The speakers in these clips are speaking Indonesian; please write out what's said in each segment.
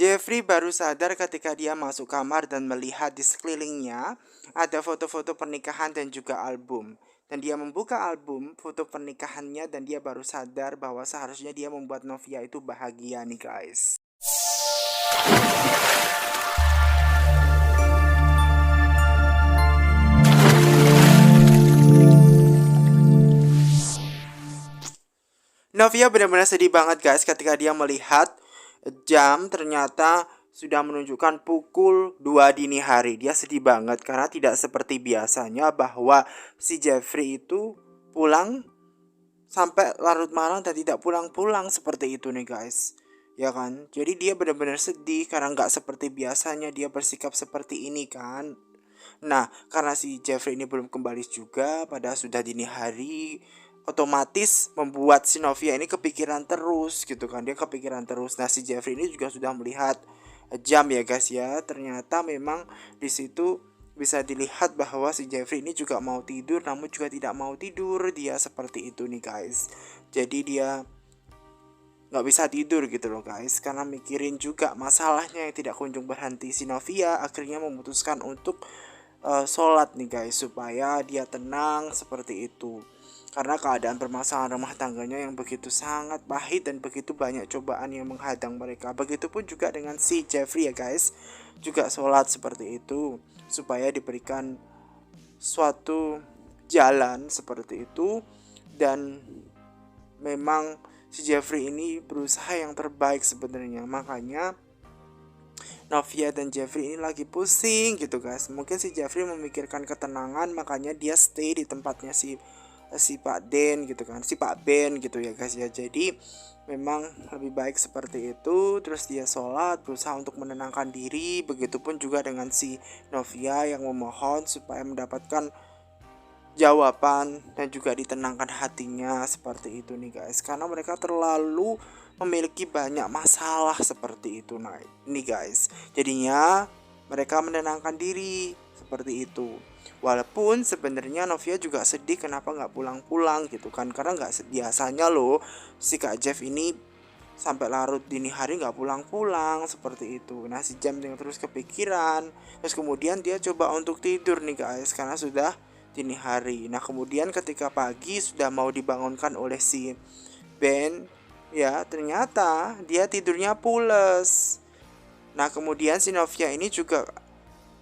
Jeffrey baru sadar ketika dia masuk kamar dan melihat di sekelilingnya ada foto-foto pernikahan dan juga album. Dan dia membuka album foto pernikahannya dan dia baru sadar bahwa seharusnya dia membuat Novia itu bahagia nih guys. Novia benar-benar sedih banget guys ketika dia melihat jam ternyata sudah menunjukkan pukul 2 dini hari. Dia sedih banget karena tidak seperti biasanya bahwa si Jeffrey itu pulang sampai larut malam dan tidak pulang-pulang seperti itu nih guys. Ya kan? Jadi dia benar-benar sedih karena nggak seperti biasanya dia bersikap seperti ini kan. Nah, karena si Jeffrey ini belum kembali juga pada sudah dini hari, otomatis membuat si Novia ini kepikiran terus gitu kan. Dia kepikiran terus. Nah, si Jeffrey ini juga sudah melihat jam ya guys ya. Ternyata memang di situ bisa dilihat bahwa si Jeffrey ini juga mau tidur namun juga tidak mau tidur. Dia seperti itu nih guys. Jadi dia nggak bisa tidur gitu loh guys, karena mikirin juga masalahnya yang tidak kunjung berhenti. Si Novia akhirnya memutuskan untuk sholat nih guys supaya dia tenang seperti itu, karena keadaan permasalahan rumah tangganya yang begitu sangat pahit dan begitu banyak cobaan yang menghadang mereka. Begitupun juga dengan si Jeffrey ya guys, juga sholat seperti itu supaya diberikan suatu jalan seperti itu. Dan memang si Jeffrey ini berusaha yang terbaik sebenarnya. Makanya Novia dan Jeffrey ini lagi pusing gitu guys. Mungkin si Jeffrey memikirkan ketenangan, makanya dia stay di tempatnya si Pak Den gitu kan, si Pak Ben gitu ya guys ya. Jadi memang lebih baik seperti itu. Terus dia sholat, berusaha untuk menenangkan diri. Begitupun juga dengan si Novia yang memohon supaya mendapatkan jawaban dan juga ditenangkan hatinya seperti itu nih guys, karena mereka terlalu memiliki banyak masalah seperti itu. Nah ini guys, jadinya mereka menenangkan diri seperti itu. Walaupun sebenarnya Novia juga sedih kenapa nggak pulang-pulang gitu kan, karena nggak biasanya loh si Kak Jeff ini sampai larut dini hari nggak pulang-pulang seperti itu. Nah si Jam dengan terus kepikiran, terus kemudian dia coba untuk tidur nih guys karena sudah dini hari. Nah kemudian ketika pagi sudah mau dibangunkan oleh si Ben, ya ternyata dia tidurnya pules. Nah kemudian si Novia ini juga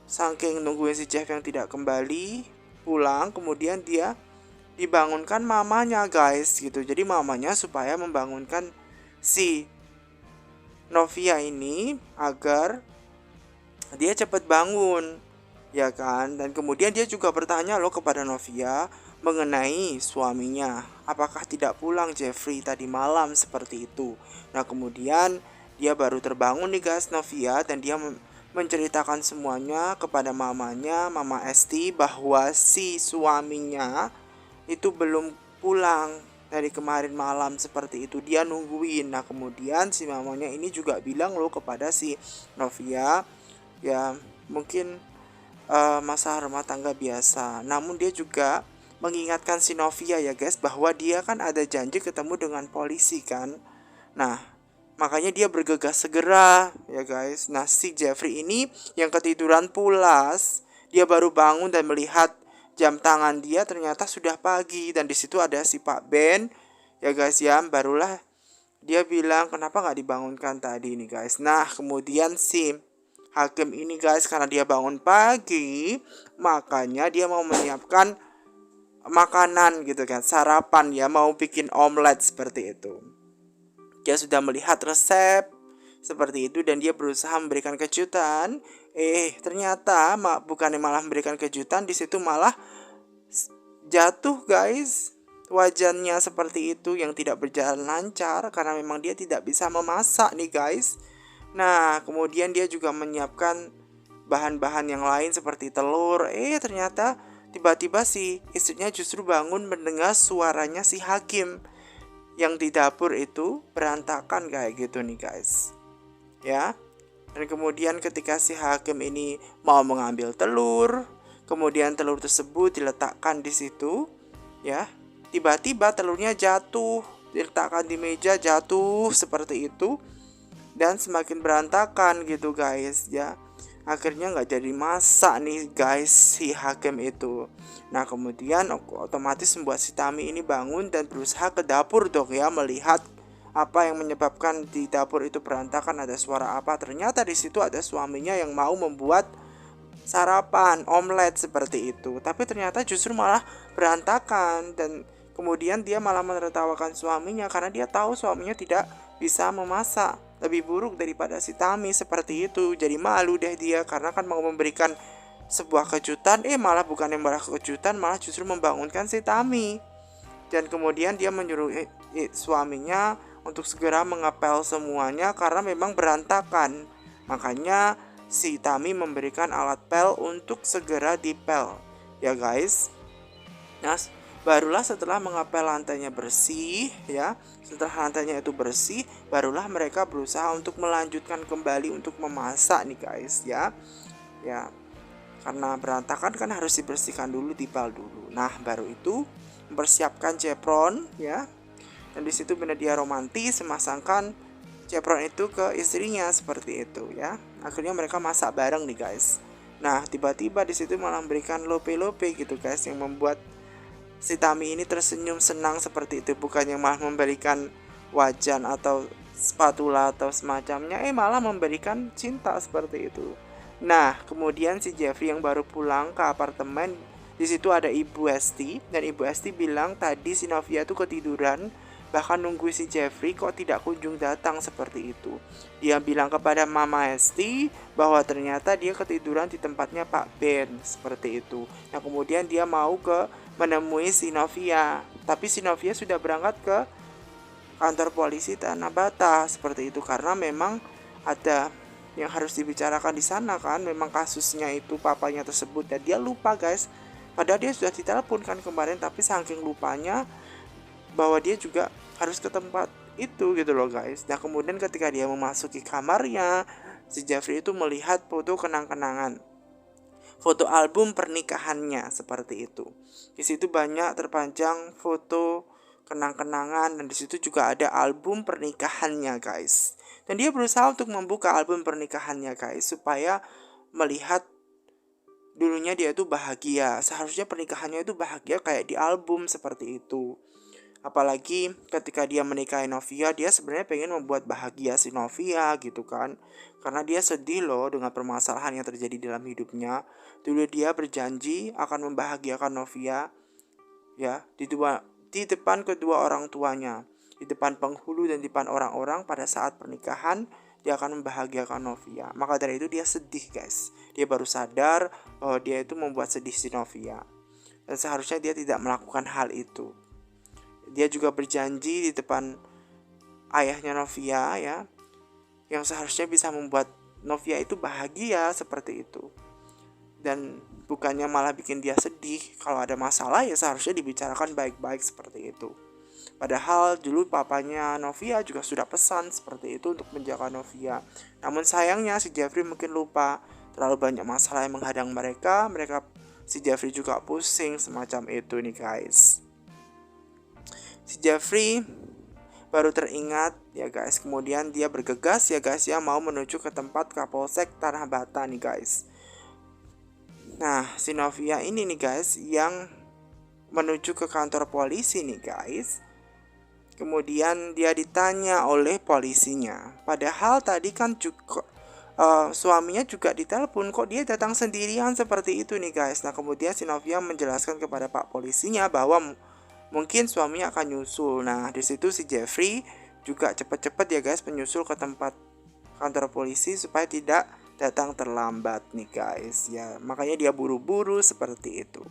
saking nungguin si Jeff yang tidak kembali pulang, kemudian dia dibangunkan mamanya guys gitu. Jadi mamanya supaya membangunkan si Novia ini agar dia cepat bangun, ya kan. Dan kemudian dia juga bertanya loh kepada Novia mengenai suaminya, apakah tidak pulang Jeffrey tadi malam seperti itu. Nah kemudian dia baru terbangun nih guys Novia, dan dia menceritakan semuanya kepada mamanya, Mama Esti, bahwa si suaminya itu belum pulang dari kemarin malam seperti itu, dia nungguin. Nah kemudian si mamanya ini juga bilang loh kepada si Novia, ya mungkin masalah rumah tangga biasa. Namun dia juga mengingatkan si Novia ya guys, bahwa dia kan ada janji ketemu dengan polisi kan. Nah makanya dia bergegas segera ya guys. Nah si Jeffrey ini yang ketiduran pulas, dia baru bangun dan melihat jam tangan dia ternyata sudah pagi, dan di situ ada si Pak Ben ya guys ya. Barulah dia bilang kenapa nggak dibangunkan tadi nih guys. Nah kemudian si hakim ini guys, karena dia bangun pagi, makanya dia mau menyiapkan makanan gitu kan, sarapan ya, mau bikin omelet seperti itu. Dia sudah melihat resep seperti itu dan dia berusaha memberikan kejutan. Ternyata bukannya malah memberikan kejutan, di situ malah jatuh guys wajannya seperti itu yang tidak berjalan lancar karena memang dia tidak bisa memasak nih guys. Nah kemudian dia juga menyiapkan bahan-bahan yang lain seperti telur. Ternyata tiba-tiba si istrinya justru bangun mendengar suaranya si hakim yang di dapur itu berantakan kayak gitu nih guys ya. Dan kemudian ketika si hakim ini mau mengambil telur, kemudian telur tersebut diletakkan di situ ya, tiba-tiba telurnya jatuh, diletakkan di meja, jatuh seperti itu. dan semakin berantakan gitu guys ya. Akhirnya nggak jadi masak nih guys si hakim itu. Nah kemudian otomatis membuat si Tami ini bangun dan berusaha ke dapur dong ya, melihat apa yang menyebabkan di dapur itu berantakan, ada suara apa. Ternyata di situ ada suaminya yang mau membuat sarapan omelet seperti itu, tapi ternyata justru malah berantakan. Dan kemudian dia malah menertawakan suaminya karena dia tahu suaminya tidak bisa memasak, lebih buruk daripada si Tami seperti itu. Jadi malu deh dia karena kan mau memberikan sebuah kejutan, malah bukan yang malah kejutan, malah justru membangunkan si Tami. Dan kemudian dia menyuruh suaminya untuk segera mengepel semuanya karena memang berantakan. Makanya si Tami memberikan alat pel untuk segera dipel ya guys. Nah barulah setelah mengepel lantainya bersih ya, setelah lantainya itu bersih, barulah mereka berusaha untuk melanjutkan kembali untuk memasak nih guys ya. Karena berantakan kan harus dibersihkan dulu, dipel dulu. Nah baru itu mempersiapkan cepron ya. Dan di situ benar dia romantis memasangkan cepron itu ke istrinya seperti itu ya. Akhirnya mereka masak bareng nih guys. Nah tiba-tiba di situ malah memberikan lope-lope gitu guys, yang membuat si Tami ini tersenyum senang seperti itu. Bukannya malah memberikan wajan atau spatula atau semacamnya, malah memberikan cinta seperti itu. Nah kemudian si Jeffrey yang baru pulang ke apartemen, di situ ada Ibu Esti, dan Ibu Esti bilang tadi si Novia tuh ketiduran, bahkan nunggu si Jeffrey kok tidak kunjung datang seperti itu. Dia bilang kepada Mama Esti bahwa ternyata dia ketiduran di tempatnya Pak Ben seperti itu. Nah kemudian dia mau menemui si Novia, tapi si Novia sudah berangkat ke kantor polisi Tanah Bata seperti itu, karena memang ada yang harus dibicarakan di sana kan, memang kasusnya itu papanya tersebut. Dan dia lupa guys, padahal dia sudah ditelepon kan kemarin, tapi saking lupanya bahwa dia juga harus ke tempat itu gitu loh guys. Nah kemudian ketika dia memasuki kamarnya, si Jeffrey itu melihat foto kenang-kenangan, foto album pernikahannya seperti itu. Di situ banyak terpanjang foto kenang-kenangan, dan di situ juga ada album pernikahannya guys. Dan dia berusaha untuk membuka album pernikahannya guys, supaya melihat dulunya dia itu bahagia. Seharusnya pernikahannya itu bahagia kayak di album seperti itu. Apalagi ketika dia menikahi Novia, dia sebenarnya pengen membuat bahagia si Novia gitu kan. Karena dia sedih loh dengan permasalahan yang terjadi dalam hidupnya. Dulu dia berjanji akan membahagiakan Novia ya, di depan kedua orang tuanya, di depan penghulu dan di depan orang-orang pada saat pernikahan. Dia akan membahagiakan Novia. Maka dari itu dia sedih guys. Dia baru sadar bahwa dia itu membuat sedih si Novia, dan seharusnya dia tidak melakukan hal itu. Dia juga berjanji di depan ayahnya Novia ya, yang seharusnya bisa membuat Novia itu bahagia seperti itu. Dan bukannya malah bikin dia sedih. Kalau ada masalah ya seharusnya dibicarakan baik-baik seperti itu. Padahal dulu papanya Novia juga sudah pesan seperti itu untuk menjaga Novia. Namun sayangnya si Jeffrey mungkin lupa. Terlalu banyak masalah yang menghadang mereka. Si Jeffrey juga pusing semacam itu nih guys. Si Jeffrey baru teringat ya guys. Kemudian dia bergegas ya guys ya, mau menuju ke tempat Kapolsek Tanah Bata nih guys. Nah si Novia ini nih guys yang menuju ke kantor polisi nih guys. Kemudian dia ditanya oleh polisinya, padahal tadi kan juga suaminya juga ditelepon, kok dia datang sendirian seperti itu nih guys. Nah kemudian si Novia menjelaskan kepada pak polisinya bahwa mungkin suaminya akan nyusul. Nah di situ si Jeffrey juga cepet-cepet ya guys menyusul ke tempat kantor polisi supaya tidak datang terlambat nih guys ya. Makanya dia buru-buru seperti itu.